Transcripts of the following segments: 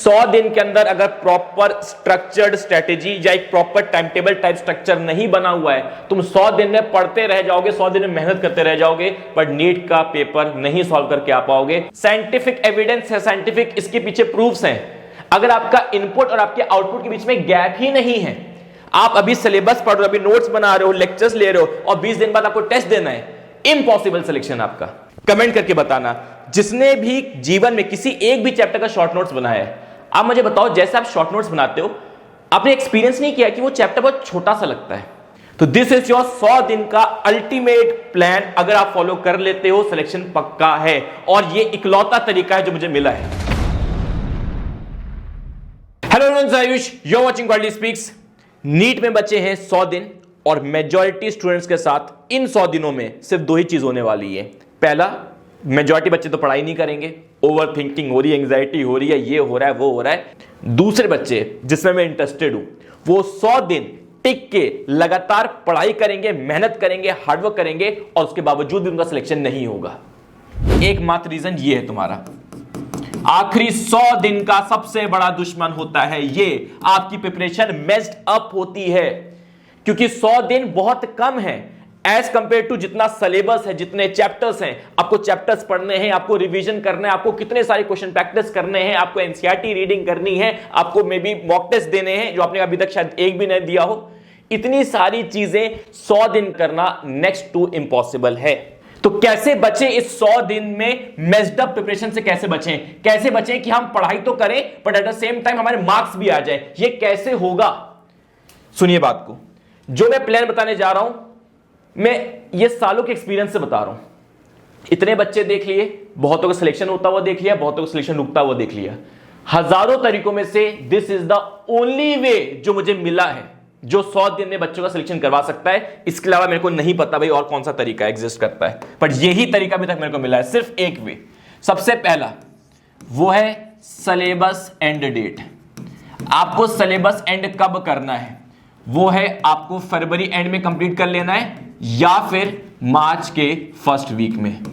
100 दिन के अंदर अगर प्रॉपर स्ट्रक्चर्ड स्ट्रेटेजी या एक proper time table type structure नहीं बना हुआ है, तुम 100 दिन में पढ़ते रह जाओगे, 100 दिन में मेहनत करते रह जाओगे, पर नीट का पेपर नहीं सॉल्व करके आ पाओगे। साइंटिफिक एविडेंस है, साइंटिफिक इसके पीछे प्रूफ्स हैं। अगर आपका इनपुट और आपके आउटपुट के बीच में गैप ही नहीं है, आप अभी सिलेबस पढ़ रहे हो, अभी नोट्स बना रहे हो, लेक्चर्स ले रहे हो और 20 दिन बाद आपको टेस्ट देना है, इम्पॉसिबल सिलेक्शन आपका। कमेंट करके बताना जिसने भी जीवन में किसी एक भी चैप्टर का शॉर्ट नोट्स बनाया है। आप मुझे बताओ, जैसे आप शॉर्ट नोट्स बनाते हो, आपने एक्सपीरियंस नहीं किया कि वो चैप्टर बहुत छोटा सा लगता है। तो दिस इज योर 100 दिन का अल्टीमेट प्लान। अगर आप फॉलो कर लेते हो, सिलेक्शन पक्का है। और ये इकलौता तरीका है जो मुझे मिला है। Hello Ayush, you are watching quality speaks. NEET में बचे हैं 100 दिन और मेजॉरिटी स्टूडेंट्स के साथ इन 100 दिनों में सिर्फ दो ही चीज होने वाली है। पहला, मेजॉरिटी बच्चे तो पढ़ाई नहीं करेंगे, ओवर थिंकिंग हो रही है, एंग्जाइटी हो रही है, ये हो रहा है, वो हो रहा है। दूसरे बच्चे जिसमें मैं इंटरेस्टेड हूं, वो 100 दिन टिक के लगातार पढ़ाई करेंगे, मेहनत करेंगे, हार्डवर्क करेंगे और उसके बावजूद भी उनका सिलेक्शन नहीं होगा। एकमात्र रीजन ये है तुम्हारा। आखिरी 100 दिन का सबसे बड़ा दुश्मन होता है ये, आपकी प्रिपरेशन मेस्ड अप होती है। क्योंकि 100 दिन बहुत कम है एज कंपेयर टू जितना सिलेबस है, जितने चैप्टर्स हैं। आपको चैप्टर्स पढ़ने हैं, आपको रिवीजन करना है, आपको कितने सारे क्वेश्चन प्रैक्टिस करने हैं, आपको एनसीईआरटी रीडिंग करनी है, आपको मे बी मॉक टेस्ट देने हैं जो आपने अभी तक शायद एक भी नहीं दिया हो। इतनी सारी चीजें 100 दिन करना नेक्स्ट टू इम्पॉसिबल है। तो कैसे बचे इस 100 दिन में मेस्ड अप प्रिपरेशन से? कैसे बचें? कैसे बचें कि हम पढ़ाई तो करें but at the same time हमारे मार्क्स भी आ जाए? ये कैसे होगा? सुनिए बात को। जो मैं प्लान बताने जा रहा हूं, मैं ये सालों के एक्सपीरियंस से बता रहा हूं। इतने बच्चे देख लिए, बहुतों का सिलेक्शन होता हुआ देख लिया, बहुतों का सिलेक्शन रुकता हुआ देख लिया। हजारों तरीकों में से this is the only way जो मुझे मिला है जो 100 दिन में बच्चों का सिलेक्शन करवा सकता है। इसके अलावा मेरे को नहीं पता भाई और कौन सा तरीका एग्जिस्ट करता है, पर यही तरीका अभी तक मेरे को मिला है, सिर्फ एक वे। सबसे पहला वो है सिलेबस एंड डेट। आपको सिलेबस एंड कब करना है? वो है आपको फरवरी एंड में कंप्लीट कर लेना है या फिर मार्च के फर्स्ट वीक में।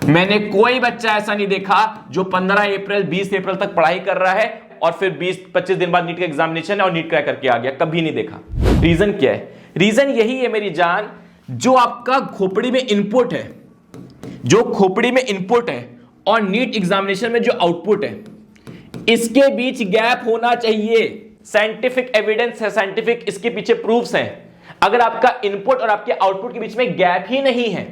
मैंने कोई बच्चा ऐसा नहीं देखा जो 15 अप्रैल 20 अप्रैल तक पढ़ाई कर रहा है और फिर 20-25 दिन बाद नीट का एग्जामिनेशन है और नीट क्रैक करके आ गया। कभी नहीं देखा। रीजन क्या है? रीजन यही है मेरी जान, जो आपका खोपड़ी में इनपुट है, जो खोपड़ी में इनपुट है और नीट एग्जामिनेशन में जो आउटपुट है, इसके बीच गैप होना चाहिए। साइंटिफिक एविडेंस है, साइंटिफिक इसके पीछे प्रूफ्स हैं। अगर आपका इनपुट और आपके आउटपुट के बीच में गैप ही नहीं है,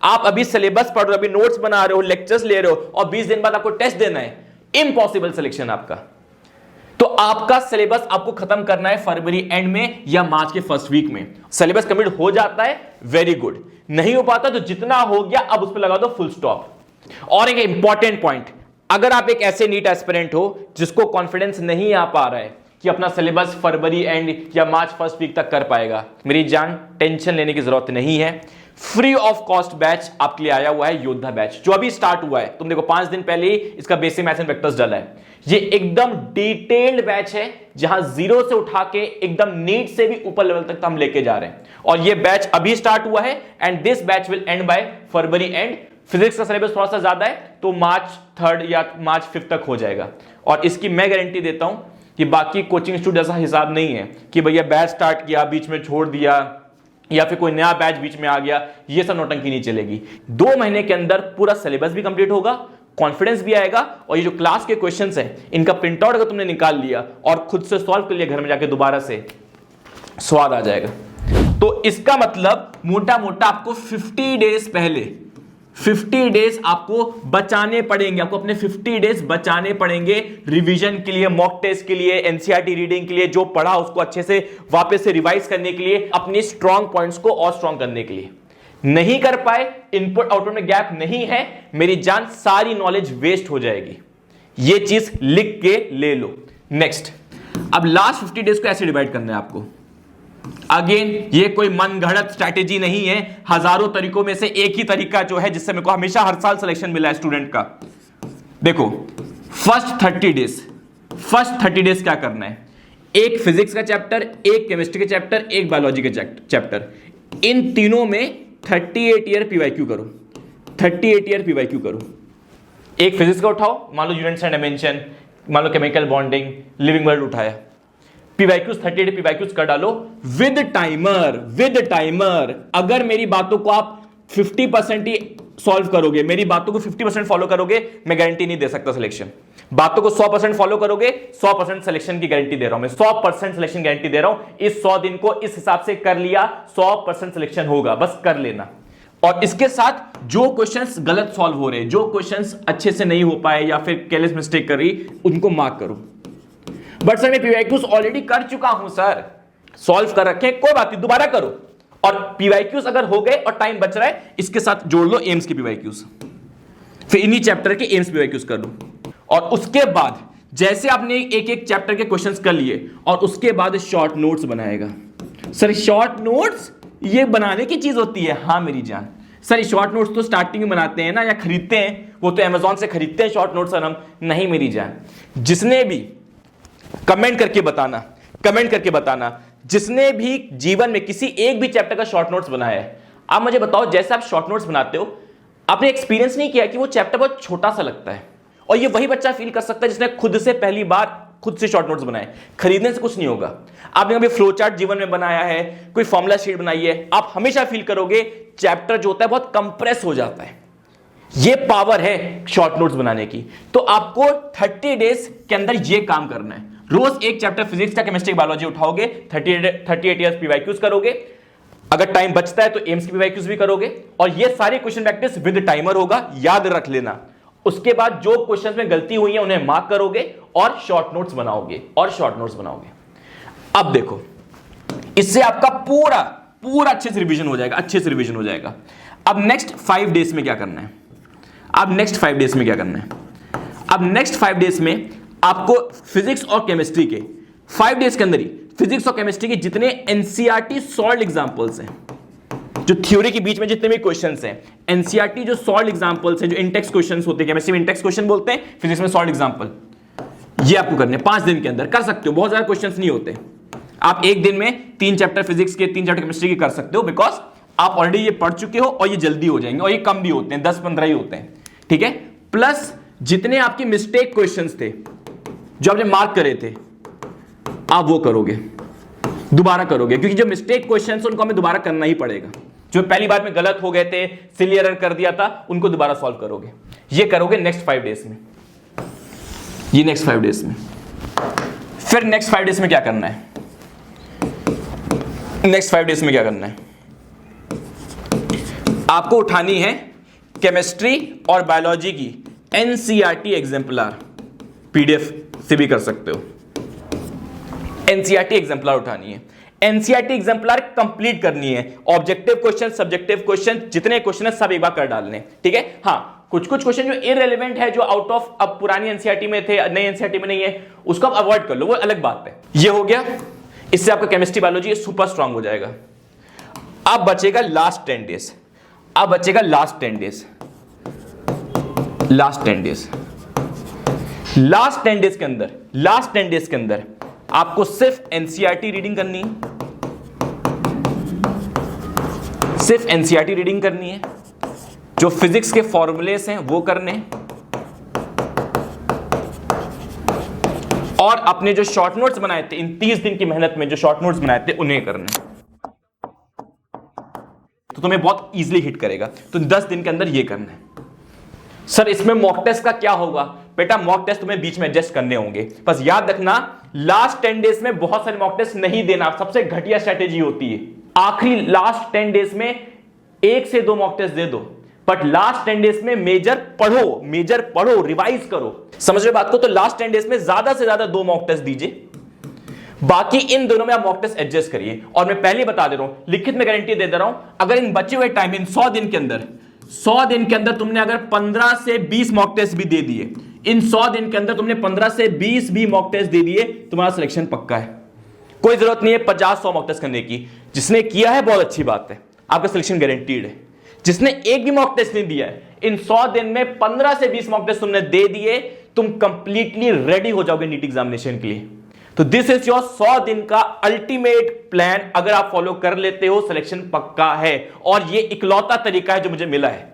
आप अभी सिलेबस पढ़ रहे हो, अभी नोट्स बना रहे हो, लेक्चर्स ले रहे हो और 20 दिन बाद आपको टेस्ट देना है, इम्पॉसिबल सिलेक्शन आपका। तो आपका सिलेबस आपको खत्म करना है फरवरी एंड में या मार्च के फर्स्ट वीक में। सिलेबस कंप्लीट हो जाता है, वेरी गुड। नहीं हो पाता तो जितना हो गया अब उस पर लगा दो फुल स्टॉप। और एक इंपॉर्टेंट पॉइंट, अगर आप एक ऐसे नीट एस्पिरेंट हो जिसको कॉन्फिडेंस नहीं आ पा रहा है कि अपना सिलेबस फरवरी एंड या मार्च फर्स्ट वीक तक कर पाएगा, मेरी जान टेंशन लेने की जरूरत नहीं है। फ्री ऑफ कॉस्ट बैच आपके लिए आया हुआ है, योद्धा बैच, जो अभी स्टार्ट हुआ है। तुम देखो 5 दिन पहले ही इसका बेसिक मैथ्स एंड वेक्टर्स डाला है। ये एकदम डिटेल्ड बैच है जहां जीरो से उठा के एकदम नीट से भी ऊपर लेवल तक हम लेके जा रहे हैं। और ये बैच अभी स्टार्ट हुआ है and this batch will end by February end. Physics का सिलेबस थोड़ा सा ज्यादा है तो मार्च 3 या मार्च 5 तक हो जाएगा। और इसकी मैं गारंटी देता हूं कि बाकी कोचिंग इंस्टीट्यूट जैसा हिसाब नहीं है कि भैया बैच स्टार्ट किया बीच में छोड़ दिया या फिर कोई नया बैच बीच में आ गया। ये सब नौटंकी नहीं चलेगी। 2 महीने के अंदर पूरा सिलेबस भी कंप्लीट होगा, कॉन्फिडेंस भी आएगा और ये जो क्लास के क्वेश्चंस हैं इनका प्रिंट आउट अगर तुमने निकाल लिया और खुद से सॉल्व कर लिया घर में जाके दोबारा से, स्वाद आ जाएगा। तो इसका मतलब मोटा मोटा आपको 50 डेज पहले 50 डेज आपको बचाने पड़ेंगे। आपको अपने 50 डेज बचाने पड़ेंगे रिवीजन के लिए, मॉक टेस्ट के लिए, एनसीईआरटी रीडिंग के लिए, जो पढ़ा उसको अच्छे से वापस से रिवाइज करने के लिए, अपने स्ट्रॉन्ग पॉइंट्स को और स्ट्रॉन्ग करने के लिए। नहीं कर पाए, इनपुट आउटपुट में गैप नहीं है, मेरी जान सारी नॉलेज वेस्ट हो जाएगी। ये चीज लिख के ले लो। नेक्स्ट, अब लास्ट 50 डेज को ऐसे डिवाइड करना है आपको। अगेन ये कोई मनगढ़ंत स्ट्रैटेजी नहीं है, हजारों तरीकों में से एक ही तरीका जो है जिससे मेरे को हमेशा हर साल सिलेक्शन मिला है स्टूडेंट का। देखो फर्स्ट 30 डेज क्या करना है? एक फिजिक्स का चैप्टर, एक केमिस्ट्री के चैप्टर, एक बायोलॉजी के चैप्टर, इन तीनों में 38 ईयर पीवाईक्यू करो। 38 ईयर पीवाईक्यू करो। एक फिजिक्स का उठाओ, मान लो यूनिट्स एंड डायमेंशन, मान लो केमिकल बॉन्डिंग, लिविंग वर्ल्ड उठाया, पीवाईक्यूज 38 पीवाईक्यूज कर डालो विद टाइमर, विद टाइमर। अगर मेरी बातों को आप 50% ही सॉल्व करोगे, मेरी बातों को 50% फॉलो करोगे, मैं गारंटी नहीं दे सकता सिलेक्शन। बातों को 100% फॉलो करोगे, 100% सिलेक्शन की गारंटी दे रहा हूं मैं, 100% सिलेक्शन गारंटी दे रहा हूं। इस 100 दिन को इस हिसाब से कर लिया, 100% सिलेक्शन होगा, बस कर लेना। और इसके साथ जो क्वेश्चंस गलत सॉल्व हो रहे, जो क्वेश्चंस अच्छे से नहीं हो पाए या फिर केयरलेस मिस्टेक कर रही, उनको मार्क करो। बट सर मैं पीवाईक्यूज ऑलरेडी कर चुका हूं सर, सॉल्व कर रखे, कोई बात नहीं, दोबारा करो। और पीवाईक्यूज अगर हो गए और टाइम बच रहा है, इसके साथ जोड़ लो एम्स के पीवाईक्यूज, फिर इन्हीं चैप्टर के एम्स पीवाईक्यूज कर लो। और उसके बाद जैसे आपने एक एक चैप्टर के क्वेश्चंस कर लिए, और उसके बाद शॉर्ट नोट्स बनाएगा। सर शॉर्ट नोट्स ये बनाने की चीज होती है? हाँ मेरी जान, सर शॉर्ट नोट्स तो स्टार्टिंग में बनाते हैं ना, या खरीदते हैं, वो तो अमेजॉन से खरीदते हैं शॉर्ट नोट्स। सर हम नहीं मेरी जान, जिसने भी कमेंट करके बताना, कमेंट करके बताना, जिसने भी जीवन में किसी एक भी चैप्टर का शॉर्ट नोट्स बनाया है, आप मुझे बताओ जैसे आप शॉर्ट नोट्स बनाते हो, आपने एक्सपीरियंस नहीं किया कि वो चैप्टर बहुत छोटा सा लगता है। और ये वही बच्चा फील कर सकता है जिसने खुद से पहली बार खुद से शॉर्ट नोट्स बनाए। खरीदने से कुछ नहीं होगा। आपने कभी फ्लो चार्ट जीवन में बनाया है, कोई फॉर्मूला शीट बनाई है, आप हमेशा फील करोगे चैप्टर जो होता है बहुत कंप्रेस हो जाता है। ये पावर है शॉर्ट नोट्स बनाने की। तो आपको 30 डेज के अंदर ये काम करना है। रोज एक चैप्टर फिजिक्स का, केमिस्ट्री, बायोलॉजी उठाओगे, 38 ईयर्स पीवाईक्यूज करोगे, अगर टाइम बचता है तो एम्स की पीवाईक्यूज भी करोगे, और ये सारी क्वेश्चन प्रैक्टिस विद टाइमर होगा, याद रख लेना। उसके बाद जो क्वेश्चंस में गलती हुई है उन्हें मार्क करोगे और शॉर्ट नोट्स बनाओगे, और शॉर्ट नोट्स बनाओगे। अब देखो, इससे आपका पूरा पूरा अच्छे से रिवीजन हो जाएगा, अच्छे से रिवीजन हो जाएगा। अब नेक्स्ट 5 डेज में क्या करना है? अब नेक्स्ट 5 डेज में क्या करना है? अब नेक्स्ट 5 डेज में आपको फिजिक्स और केमिस्ट्री के 5 डेज के अंदर ही फिजिक्स और केमिस्ट्री के जितने एनसीईआरटी सॉल्व्ड एग्जांपल्स हैं, जो थ्योरी के बीच में जितने भी क्वेश्चंस हैं, एनसीईआरटी जो सॉल्व्ड एग्जांपल्स हैं, जो इंटेक्स क्वेश्चंस होते हैं, केमिस्ट्री में इंटेक्स क्वेश्चन बोलते हैं, फिजिक्स में सॉल्व्ड एग्जांपल, ये आपको करने 5 दिन के अंदर कर सकते हो। बहुत ज्यादा क्वेश्चंस नहीं होते, आप एक दिन में 3 चैप्टर फिजिक्स के, 3 चैप्टर केमिस्ट्री के कर सकते हो, बिकॉज आप ऑलरेडी ये पढ़ चुके हो, और ये जल्दी हो जाएंगे, और ये कम भी होते हैं, 10-15 ही होते हैं, ठीक है। प्लस जितने आपके मिस्टेक क्वेश्चंस थे जो आपने मार्क करे थे, आप वो करोगे, दोबारा करोगे, क्योंकि जो मिस्टेक क्वेश्चंस उनको हमें दोबारा करना ही पड़ेगा। जो पहली बार में गलत हो गए थे, सिली एरर कर दिया था, उनको दोबारा सॉल्व करोगे। ये करोगे नेक्स्ट 5 डेज में, ये नेक्स्ट 5 डेज में। फिर नेक्स्ट 5 डेज में क्या करना है? नेक्स्ट 5 डेज में क्या करना है? आपको उठानी है केमिस्ट्री और बायोलॉजी की एनसीईआरटी एग्जाम्पलर, पीडीएफ से भी कर सकते हो। एनसीईआरटी एग्जाम्पलर उठानी है, एनसीईआरटी एग्जाम्पलर कंप्लीट करनी है। ऑब्जेक्टिव क्वेश्चन, सब्जेक्टिव क्वेश्चन, जितने क्वेश्चन है सब एक बार कर डालने, ठीक है। हाँ, कुछ कुछ क्वेश्चन जो इररिलेवेंट है, जो आउट ऑफ अब पुरानी एनसीईआरटी में थे, नई एनसीईआरटी में नहीं है, उसको आप अवॉइड कर लो, वो अलग बात है। ये हो गया, इससे आपका केमिस्ट्री बायोलॉजी सुपर स्ट्रांग हो जाएगा। अब बचेगा लास्ट 10 डेज, अब बचेगा last 10 days, last 10 days. Last 10 days के अंदर, लास्ट 10 डेज के अंदर आपको सिर्फ एनसीईआरटी रीडिंग करनी है, सिर्फ एनसीईआरटी रीडिंग करनी है। जो फिजिक्स के फॉर्मूलेस हैं वो करने, और अपने जो शॉर्ट नोट्स बनाए थे इन 30 दिन की मेहनत में, जो शॉर्ट नोट्स बनाए थे उन्हें करने, तो तुम्हें बहुत इजीली हिट करेगा। तो 10 दिन के अंदर ये करना है। सर इसमें मॉक टेस्ट का क्या होगा? बेटा मॉक टेस्ट तुम्हें बीच में एडजस्ट करने होंगे, बस याद रखना लास्ट 10 डेज में बहुत सारे मॉक टेस्ट नहीं देना, सबसे घटिया स्ट्रेटेजी होती है। आखिरी लास्ट 10 डेज में 1 से 2 मॉक टेस्ट दे दो, बट लास्ट 10 डेज में मेजर पढ़ो, मेजर पढ़ो, रिवाइज करो। समझ रहे बात को? तो लास्ट 10 डेज में ज्यादा से ज्यादा 2 मॉक टेस्ट दीजिए, बाकी इन दोनों में आप मॉक टेस्ट एडजस्ट करिए। और मैं पहले बता दे रहा हूं, लिखित में गारंटी दे रहा हूं, अगर इन बचे हुए टाइम, इन 100 दिन के अंदर, 100 दिन के अंदर तुमने अगर 15 से 20 मॉक टेस्ट भी दे दिए, इन 100 दिन के अंदर तुमने 15 से 20 भी मॉक टेस्ट दे दिए, तुम्हारा सिलेक्शन पक्का है। कोई जरूरत नहीं है 50-100 मॉक टेस्ट करने की। जिसने किया है बहुत अच्छी बात है, आपका सिलेक्शन गारंटीड है। जिसने एक भी मॉक टेस्ट नहीं दिया है, इन 100 दिन में 15 से 20 मॉक टेस्ट तुमने दे दिए, तुम कंप्लीटली रेडी हो जाओगे नीट एग्जामिनेशन के लिए। तो दिस इज योर 100 दिन का अल्टीमेट प्लान। अगर आप फॉलो कर लेते हो, सिलेक्शन पक्का है। और ये इकलौता तरीका है जो मुझे मिला है,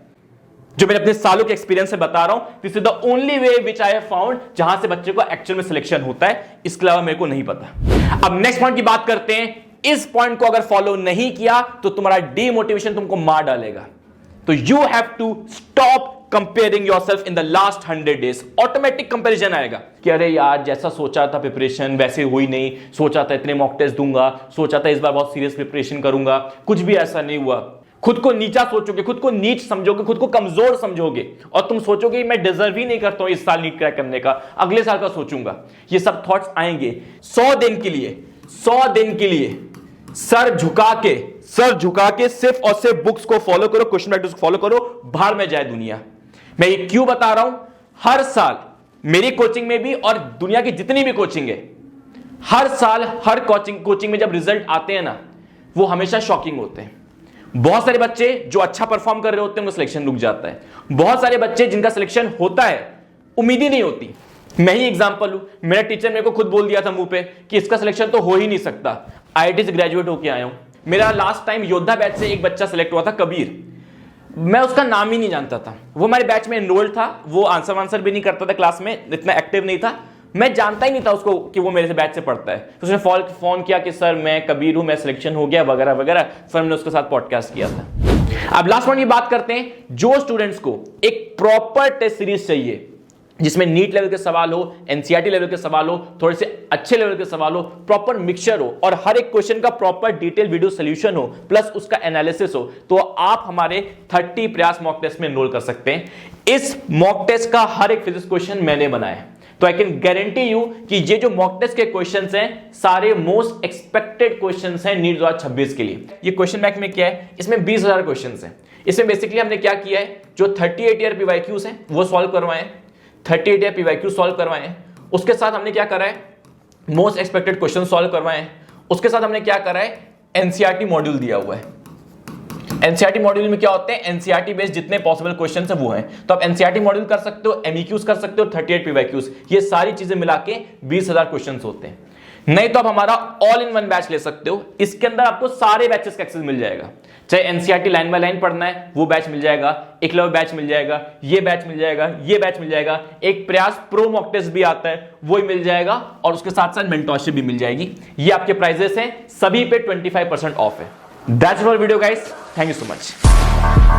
जो मैंने अपने सालों के एक्सपीरियंस से बता रहा हूं, this is the only way which I have found जहां से बच्चे को एक्चुअल में सिलेक्शन होता है। इसके अलावा मेरे को नहीं पता। अब नेक्स्ट पॉइंट की बात करते हैं। इस पॉइंट को अगर फॉलो नहीं किया तो तुम्हारा डीमोटिवेशन तुमको मार डालेगा। तो you have to stop comparing yourself in the last 100 days. Automatic comparison आएगा कि अरे यार जैसा सोचा था प्रिपरेशन वैसे हुई नहीं, सोचा था इतने मॉक टेस्ट दूंगा, सोचा था इस बार बहुत सीरियस प्रिपरेशन करूंगा, कुछ भी ऐसा नहीं हुआ। खुद को नीचा सोचोगे, खुद को नीच समझोगे, खुद को कमजोर समझोगे और तुम सोचोगे मैं डिजर्व ही नहीं करता हूं इस साल नीट क्रैक करने का, अगले साल का सोचूंगा। ये सब थॉट्स आएंगे। 100 दिन के लिए सर झुका के सिर्फ और सिर्फ बुक्स को फॉलो करो, क्वेश्चन प्रैक्टिस को फॉलो करो, बाहर में जाए दुनिया। मैं ये क्यों बता रहा हूं? हर साल मेरी कोचिंग में भी और दुनिया की जितनी भी कोचिंग है, हर साल हर कोचिंग में जब रिजल्ट आते हैं ना, वो हमेशा शॉकिंग होते हैं। बहुत सारे बच्चे जो अच्छा परफॉर्म कर रहे होते हैं उनका सिलेक्शन रुक जाता है। बहुत सारे बच्चे जिनका सिलेक्शन होता है उम्मीद ही नहीं होती। मैं ही एग्जांपल हूं। मेरा टीचर मेरे को खुद बोल दिया था मुंह पे कि इसका सिलेक्शन तो हो ही नहीं सकता। आईआईटी से ग्रेजुएट होकर आया हूं। मेरा लास्ट टाइम योद्धा बैच से एक बच्चा सिलेक्ट हुआ था, कबीर। मैं उसका नाम ही नहीं जानता था। वो हमारे बैच में एनरोल्ड था, वो आंसर भी नहीं करता था, क्लास में इतना एक्टिव नहीं था। मैं जानता ही नहीं था उसको कि वो मेरे से बैच से पढ़ता है। तो उसने फोन किया कि सर मैं कबीर हूं, मैं सिलेक्शन हो गया वगैरह वगैरह। फिर हमने उसके साथ पॉडकास्ट किया था। अब लास्ट पॉइंट की बात करते हैं। जो स्टूडेंट्स को एक प्रॉपर टेस्ट सीरीज चाहिए जिसमें नीट लेवल के सवाल हो, एनसीईआरटी लेवल के सवाल हो, थोड़े से अच्छे लेवल के सवाल हो, प्रॉपर मिक्सचर हो और हर एक क्वेश्चन का प्रॉपर डिटेल वीडियो सॉल्यूशन हो, प्लस उसका एनालिसिस हो, तो आप हमारे 30 प्रयास मॉक टेस्ट में एनरोल कर सकते हैं। इस मॉक टेस्ट का हर एक फिजिक्स क्वेश्चन मैंने बनाया है। तो आई कैन गारंटी यू कि ये जो मॉक टेस्ट के क्वेश्चंस हैं सारे मोस्ट एक्सपेक्टेड क्वेश्चंस हैं नीट 2026 के लिए। ये क्वेश्चन बैंक में क्या है? इसमें 20,000 क्वेश्चंस हैं। इसमें बेसिकली हमने क्या किया है, जो 38 ईयर पीवाईक्यूज हैं वो सॉल्व करवाए हैं, 38 ईयर पीवाईक्यू सॉल्व करवाए हैं। उसके साथ हमने क्या करा है, मोस्ट एक्सपेक्टेड क्वेश्चन सॉल्व करवाए हैं। उसके साथ हमने क्या करा है, एनसीईआरटी मॉड्यूल दिया हुआ है। एनसीईआरटी मॉड्यूल में क्या होते हैं, एनसीईआरटी बेस्ड जितने पॉसिबल क्वेश्चन है वो हैं। तो आप एनसीईआरटी मॉड्यूल कर सकते हो, एमईक्यूज कर सकते हो, 38 पीवाईक्यूज, ये सारी चीजें मिला के 20,000 क्वेश्चन होते हैं। नहीं तो आप हमारा ऑल इन वन बैच ले सकते हो। इसके अंदर आपको सारे बैचेस का एक्सेस मिल जाएगा। चाहे एनसीईआरटी लाइन बाय लाइन पढ़ना है वो बैच मिल जाएगा, एकलव्य बैच मिल जाएगा, ये बैच मिल जाएगा, ये बैच मिल जाएगा, एक प्रयास प्रो मॉक टेस्ट भी आता है वो ही मिल जाएगा और उसके साथ साथ मेंटरशिप भी मिल जाएगी। ये आपके प्राइजेस हैं, सभी पे 25% ऑफ है। That's all video guys, thank you so much.